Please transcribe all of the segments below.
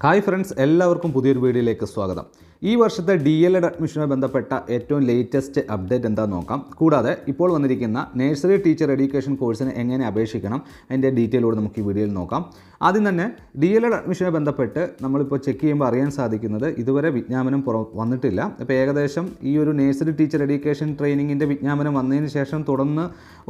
Hi friends, എല്ലാവർക്കും പുതിയൊരു വീഡിയോയിലേക്ക് സ്വാഗതം. ഈ വർഷത്തെ DLED അഡ്മിഷനുമായി ബന്ധപ്പെട്ട ഏറ്റവും ലേറ്റസ്റ്റ് അപ്ഡേറ്റ് എന്താണെന്ന് നോക്കാം. കൂടാതെ ഇപ്പോൾ വന്നിരിക്കുന്ന നഴ്സറി ടീച്ചർ എഡ്യൂക്കേഷൻ കോഴ്സിന് എങ്ങനെ അപേക്ഷിക്കണം അതിൻ്റെ ഡീറ്റെയിലൂടെ നമുക്ക് ഈ വീഡിയോയിൽ നോക്കാം. ആദ്യം തന്നെ DLED അഡ്മിഷനുമായി ബന്ധപ്പെട്ട് നമ്മളിപ്പോൾ ചെക്ക് ചെയ്യുമ്പോൾ അറിയാൻ സാധിക്കുന്നത് ഇതുവരെ വിജ്ഞാപനം വന്നിട്ടില്ല. അപ്പോൾ ഏകദേശം ഈ ഒരു നഴ്സറി ടീച്ചർ എഡ്യൂക്കേഷൻ ട്രെയിനിങ്ങിൻ്റെ വിജ്ഞാപനം വന്നതിന് ശേഷം തുടർന്ന്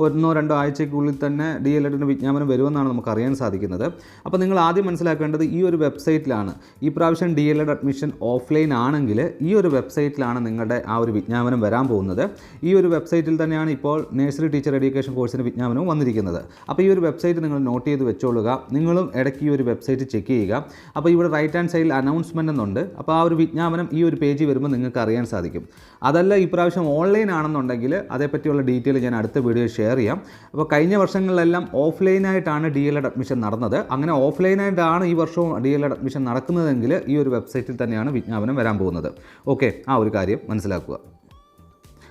1-2 ആഴ്ചയ്ക്കുള്ളിൽ തന്നെ DLEDൻ്റെ വിജ്ഞാപനം വരുമെന്നാണ് നമുക്ക് അറിയാൻ സാധിക്കുന്നത്. അപ്പോൾ നിങ്ങൾ ആദ്യം മനസ്സിലാക്കേണ്ടത് ഈ ഒരു വെബ്സൈറ്റിലാണ് ഈ പ്രാവശ്യം DLED അഡ്മിഷൻ ഓഫ്ലൈൻ ആണെങ്കിൽ ഈ ഒരു വെബ്സൈറ്റിലാണ് നിങ്ങളുടെ ആ ഒരു വിജ്ഞാപനം വരാൻ പോകുന്നത്. ഈ ഒരു വെബ്സൈറ്റിൽ തന്നെയാണ് ഇപ്പോൾ നഴ്സറി ടീച്ചർ എഡ്യൂക്കേഷൻ കോഴ്സിന് വിജ്ഞാപനവും വന്നിരിക്കുന്നത്. അപ്പോൾ ഈ ഒരു വെബ്സൈറ്റ് നിങ്ങൾ നോട്ട് ചെയ്ത് വെച്ചോളുക. നിങ്ങളും ഇടയ്ക്ക് ഈ ഒരു വെബ്സൈറ്റ് ചെക്ക് ചെയ്യുക. അപ്പോൾ ഇവിടെ റൈറ്റ് ഹാൻഡ് സൈഡിൽ അനൗൺസ്മെൻ്റ് എന്നുണ്ട്. അപ്പോൾ ആ ഒരു വിജ്ഞാപനം ഈ ഒരു പേജിൽ വരുമ്പോൾ നിങ്ങൾക്ക് അറിയാൻ സാധിക്കും. അതല്ല ഈ പ്രാവശ്യം ഓൺലൈൻ ആണെന്നുണ്ടെങ്കിൽ അതേപ്പറ്റിയുള്ള ഡീറ്റെയിൽ ഞാൻ അടുത്ത വീഡിയോയിൽ ഷെയർ ചെയ്യാം. അപ്പോൾ കഴിഞ്ഞ വർഷങ്ങളിലെല്ലാം ഓഫ്ലൈനായിട്ടാണ് DLED അഡ്മിഷൻ നടന്നത്. അങ്ങനെ ഓഫ്ലൈനായിട്ടാണ് ഈ വർഷവും DLED അഡ്മിഷൻ നടക്കുന്നതെങ്കിൽ ഈ ഒരു വെബ്സൈറ്റിൽ തന്നെയാണ് വിജ്ഞാപനം വരാൻ പോകുന്നത്. ഓക്കെ, ആ ഒരു കാര്യം മനസ്സിലാക്കുക.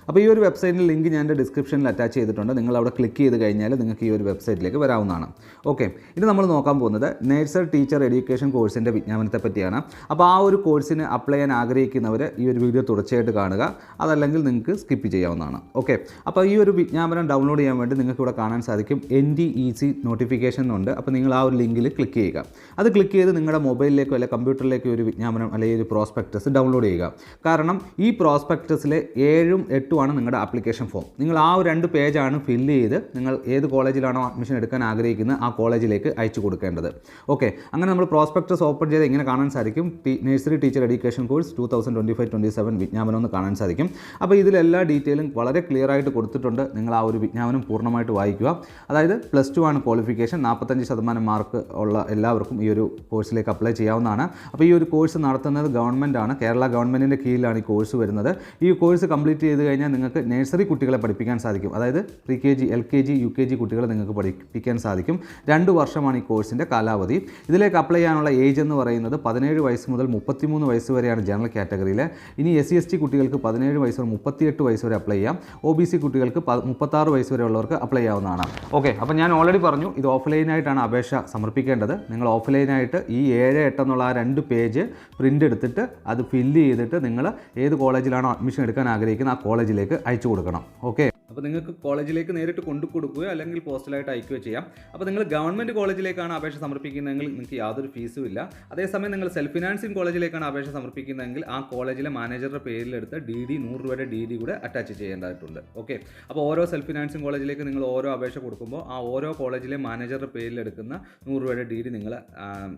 അപ്പോൾ ഈ ഒരു വെബ്സൈറ്റിൻ്റെ ലിങ്ക് ഞാൻ എൻ്റെ ഡിസ്ക്രിപ്ഷനിൽ അറ്റാച്ച് ചെയ്തിട്ടുണ്ട്. നിങ്ങൾ അവിടെ ക്ലിക്ക് ചെയ്ത് കഴിഞ്ഞാൽ നിങ്ങൾക്ക് ഈ ഒരു വെബ്സൈറ്റിലേക്ക് വരാവുന്നതാണ്. ഓക്കെ, ഇത് നമ്മൾ നോക്കാൻ പോകുന്നത് നഴ്സറി ടീച്ചർ എഡ്യൂക്കേഷൻ കോഴ്സിൻ്റെ വിജ്ഞാപനത്തെ പറ്റിയാണ്. അപ്പോൾ ആ ഒരു കോഴ്സിന് അപ്ലൈ ചെയ്യാൻ ആഗ്രഹിക്കുന്നവർ ഈ ഒരു വീഡിയോ തുടർച്ചയായിട്ട് കാണുക. അതല്ലെങ്കിൽ നിങ്ങൾക്ക് സ്കിപ്പ് ചെയ്യാവുന്നതാണ്. ഓക്കെ, അപ്പോൾ ഈ ഒരു വിജ്ഞാപനം ഡൗൺലോഡ് ചെയ്യാൻ വേണ്ടി നിങ്ങൾക്ക് ഇവിടെ കാണാൻ സാധിക്കും NDEC നോട്ടിഫിക്കേഷൻ എന്നുണ്ട്. അപ്പോൾ നിങ്ങൾ ആ ഒരു ലിങ്കിൽ ക്ലിക്ക് ചെയ്യുക. അത് ക്ലിക്ക് ചെയ്ത് നിങ്ങളുടെ മൊബൈലിലേക്കോ അല്ലെങ്കിൽ കമ്പ്യൂട്ടറിലേക്കോ ഒരു വിജ്ഞാപനം അല്ലെങ്കിൽ ഒരു പ്രോസ്പെക്ടസ് ഡൗൺലോഡ് ചെയ്യുക. കാരണം ഈ പ്രോസ്പെക്ടസിലെ 7-8 ആണ് നിങ്ങളുടെ ആപ്ലിക്കേഷൻ ഫോം. നിങ്ങൾ ആ 2 പേജാണ് ഫില്ല് ചെയ്ത് നിങ്ങൾ ഏത് കോളേജിലാണോ അഡ്മിഷൻ എടുക്കാൻ ആഗ്രഹിക്കുന്നത് ആ കോളേജിലേക്ക് അയച്ചു കൊടുക്കേണ്ടത്. ഓക്കെ, അങ്ങനെ നമ്മൾ പ്രോസ്പെക്ടസ് ഓപ്പൺ ചെയ്ത് ഇങ്ങനെ കാണാൻ സാധിക്കും നഴ്സറി ടീച്ചർ എഡ്യൂക്കേഷൻ കോഴ്സ് 2025-27 വിജ്ഞാപനം ഒന്ന് കാണാൻ സാധിക്കും. അപ്പോൾ ഇതിലെല്ലാ ഡീറ്റെയിലും വളരെ ക്ലിയർ ആയിട്ട് കൊടുത്തിട്ടുണ്ട്. നിങ്ങൾ ആ ഒരു വിജ്ഞാപനം പൂർണ്ണമായിട്ട് വായിക്കുക. അതായത് +2 ആണ് ക്വാളിഫിക്കേഷൻ. 45% മാർക്ക് ഉള്ള എല്ലാവർക്കും ഈ ഒരു കോഴ്സിലേക്ക് അപ്ലൈ ചെയ്യാവുന്നതാണ്. അപ്പോൾ ഈ ഒരു കോഴ്സ് നടത്തുന്നത് ഗവൺമെൻറ് ആണ്. കേരള ഗവൺമെൻറ്റിൻ്റെ കീഴിലാണ് ഈ കോഴ്സ് വരുന്നത്. ഈ കോഴ്സ് കംപ്ലീറ്റ് ചെയ്ത് കഴിഞ്ഞാൽ നിങ്ങൾക്ക് നഴ്സറി കുട്ടികളെ പഠിപ്പിക്കാൻ സാധിക്കും. അതായത് PKG, LKG, UKG കുട്ടികളെ നിങ്ങൾക്ക് പഠിപ്പിക്കാൻ സാധിക്കും. 2 വർഷമാണ് ഈ കോഴ്സിൻ്റെ കാലാവധി. ഇതിലേക്ക് അപ്ലൈ ചെയ്യാനുള്ള ഏജ് എന്ന് പറയുന്നത് 17 വയസ്സ് മുതൽ 33 വയസ്സ് വരെയാണ് ജനറൽ കാറ്റഗറിയിൽ. ഇനി SC/ST കുട്ടികൾക്ക് 17 വയസ്സ് മുതൽ 38 വയസ്സ് വരെ അപ്ലൈ ചെയ്യാം. OBC കുട്ടികൾക്ക് 36 വയസ്സ് വരെ ഉള്ളവർക്ക് അപ്ലൈ ചെയ്യാവുന്നതാണ്. ഓക്കെ, അപ്പോൾ ഞാൻ ഓൾറെഡി പറഞ്ഞു ഇത് ഓഫ്ലൈനായിട്ടാണ് അപേക്ഷ സമർപ്പിക്കേണ്ടത്. നിങ്ങൾ ഓഫ്ലൈനായിട്ട് ഈ 7-8 എന്നുള്ള ആ 2 പേജ് പ്രിൻ്റ് എടുത്തിട്ട് അത് ഫില്ല് ചെയ്തിട്ട് നിങ്ങൾ ഏത് കോളേജിലാണോ അഡ്മിഷൻ എടുക്കാൻ ആഗ്രഹിക്കുന്നത് ആ കോളേജിലേക്ക് അയച്ചു കൊടുക്കണം. ഓക്കെ, അപ്പോൾ നിങ്ങൾക്ക് കോളേജിലേക്ക് നേരിട്ട് കൊണ്ടു കൊടുക്കുകയോ അല്ലെങ്കിൽ പോസ്റ്റലായിട്ട് അയക്കുകയോ ചെയ്യാം. അപ്പോൾ നിങ്ങൾ ഗവൺമെൻറ് കോളേജിലേക്കാണ് അപേക്ഷ സമർപ്പിക്കുന്നതെങ്കിൽ നിങ്ങൾക്ക് യാതൊരു ഫീസും ഇല്ല. അതേസമയം നിങ്ങൾ സെൽഫ് ഫിനാൻസിങ് കോളേജിലേക്കാണ് അപേക്ഷ സമർപ്പിക്കുന്നതെങ്കിൽ ആ കോളേജിലെ മാനേജറുടെ പേരിലെടുത്ത് DD 100 രൂപയുടെ DD കൂടെ അറ്റാച്ച് ചെയ്യേണ്ടതായിട്ടുണ്ട്. ഓക്കെ, അപ്പോൾ ഓരോ സെൽഫ് ഫിനാൻസിങ് കോളേജിലേക്ക് നിങ്ങൾ ഓരോ അപേക്ഷ കൊടുക്കുമ്പോൾ ആ ഓരോ കോളേജിലെ മാനേജറുടെ പേരിലെടുക്കുന്ന 100 രൂപയുടെ DD നിങ്ങൾ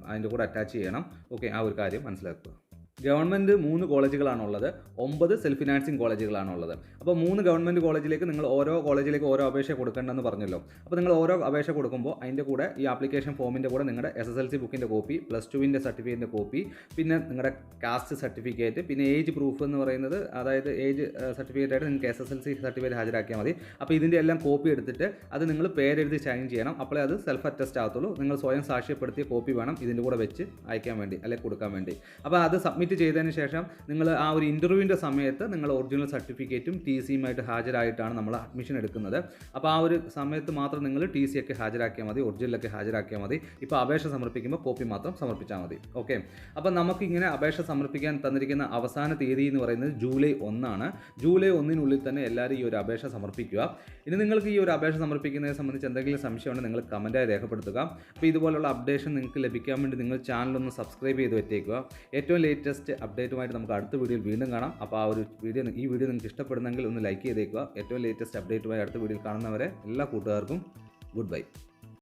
അതിൻ്റെ കൂടെ അറ്റാച്ച് ചെയ്യണം. ഓക്കെ, ആ ഒരു കാര്യം മനസ്സിലാക്കുക. ഗവൺമെൻറ് 3 കോളേജുകളാണുള്ളത്, 9 സെൽഫ് ഫിനാൻസിങ് കോളേജുകളാണുള്ളത്. അപ്പോൾ 3 ഗവൺമെൻറ് കോളേജിലേക്ക് നിങ്ങൾ ഓരോ കോളേജിലേക്ക് ഓരോ അപേക്ഷ കൊടുക്കേണ്ടെന്ന് പറഞ്ഞല്ലോ. അപ്പോൾ നിങ്ങൾ ഓരോ അപേക്ഷ കൊടുക്കുമ്പോൾ അതിൻ്റെ കൂടെ ഈ ആപ്ലിക്കേഷൻ ഫോമിൻ്റെ കൂടെ നിങ്ങളുടെ SSLC ബുക്കിൻ്റെ കോപ്പി, +2ൻ്റെ സർട്ടിഫിക്കറ്റിൻ്റെ കോപ്പി, പിന്നെ നിങ്ങളുടെ കാസ്റ്റ് സർട്ടിഫിക്കറ്റ്, പിന്നെ ഏജ് പ്രൂഫ് എന്ന് പറയുന്നത് അതായത് ഏജ് സർട്ടിഫിക്കറ്റായിട്ട് നിങ്ങൾക്ക് SSLC സർട്ടിഫിക്കറ്റ് ഹാജരാക്കിയാൽ മതി. അപ്പോൾ ഇതിൻ്റെ എല്ലാം കോപ്പി എടുത്തിട്ട് അത് നിങ്ങൾ പേരെഴുതി സൈൻ ചെയ്യണം. അപ്പോഴേ അത് സെൽഫ് അറ്റസ്റ്റ് ആകത്തുള്ളൂ. നിങ്ങൾ സ്വയം സാക്ഷ്യപ്പെടുത്തിയ കോപ്പി വേണം ഇതിൻ്റെ കൂടെ വെച്ച് അയക്കാൻ വേണ്ടി അല്ലെങ്കിൽ കൊടുക്കാൻ വേണ്ടി. അപ്പോൾ അത് സബ്മിറ്റ് ചെയ്തതിന് ശേഷം നിങ്ങൾ ആ ഒരു ഇൻ്റർവ്യൂവിൻ്റെ സമയത്ത് നിങ്ങൾ ഒറിജിനൽ സർട്ടിഫിക്കറ്റും TCയുമായിട്ട് ഹാജരായിട്ടാണ് നമ്മൾ അഡ്മിഷൻ എടുക്കുന്നത്. അപ്പോൾ ആ ഒരു സമയത്ത് മാത്രം നിങ്ങൾ TC ഒക്കെ ഹാജരാക്കിയാൽ മതി, ഒറിജിനലൊക്കെ ഹാജരാക്കിയാൽ മതി. ഇപ്പോൾ അപേക്ഷ സമർപ്പിക്കുമ്പോൾ കോപ്പി മാത്രം സമർപ്പിച്ചാൽ മതി. ഓക്കെ, അപ്പോൾ നമുക്കിങ്ങനെ അപേക്ഷ സമർപ്പിക്കാൻ തന്നിരിക്കുന്ന അവസാന തീയതി എന്ന് പറയുന്നത് ജൂലൈ 1 ആണ്. ജൂലൈ 1-നുള്ളിൽ തന്നെ എല്ലാവരും ഈ ഒരു അപേക്ഷ സമർപ്പിക്കുക. ഇനി നിങ്ങൾക്ക് ഈ ഒരു അപേക്ഷ സമർപ്പിക്കുന്നതിനെ സംബന്ധിച്ച് എന്തെങ്കിലും സംശയമുണ്ടെങ്കിൽ നിങ്ങൾ കമൻറ്റായി രേഖപ്പെടുത്തുക. അപ്പോൾ ഇതുപോലുള്ള അപ്ഡേഷൻ നിങ്ങൾക്ക് ലഭിക്കാൻ വേണ്ടി നിങ്ങൾ ചാനലൊന്ന് സബ്സ്ക്രൈബ് ചെയ്ത് വെച്ചേക്കുക. ഏറ്റവും ലേറ്റസ്റ്റ് അപ്ഡേറ്റുമായിട്ട് നമുക്ക് അടുത്ത വീഡിയോയിൽ വീണ്ടും കാണാം. അപ്പോൾ ഈ വീഡിയോ നിങ്ങൾക്ക് ഇഷ്ടപ്പെടുന്നെങ്കിൽ ഒന്ന് ലൈക്ക് ചെയ്തേക്കുക. ഏറ്റവും ലേറ്റസ്റ്റ് അപ്ഡേറ്റുമായി അടുത്ത വീഡിയോയിൽ കാണുന്നവരെ എല്ലാ കൂട്ടുകാർക്കും ഗുഡ് ബൈ.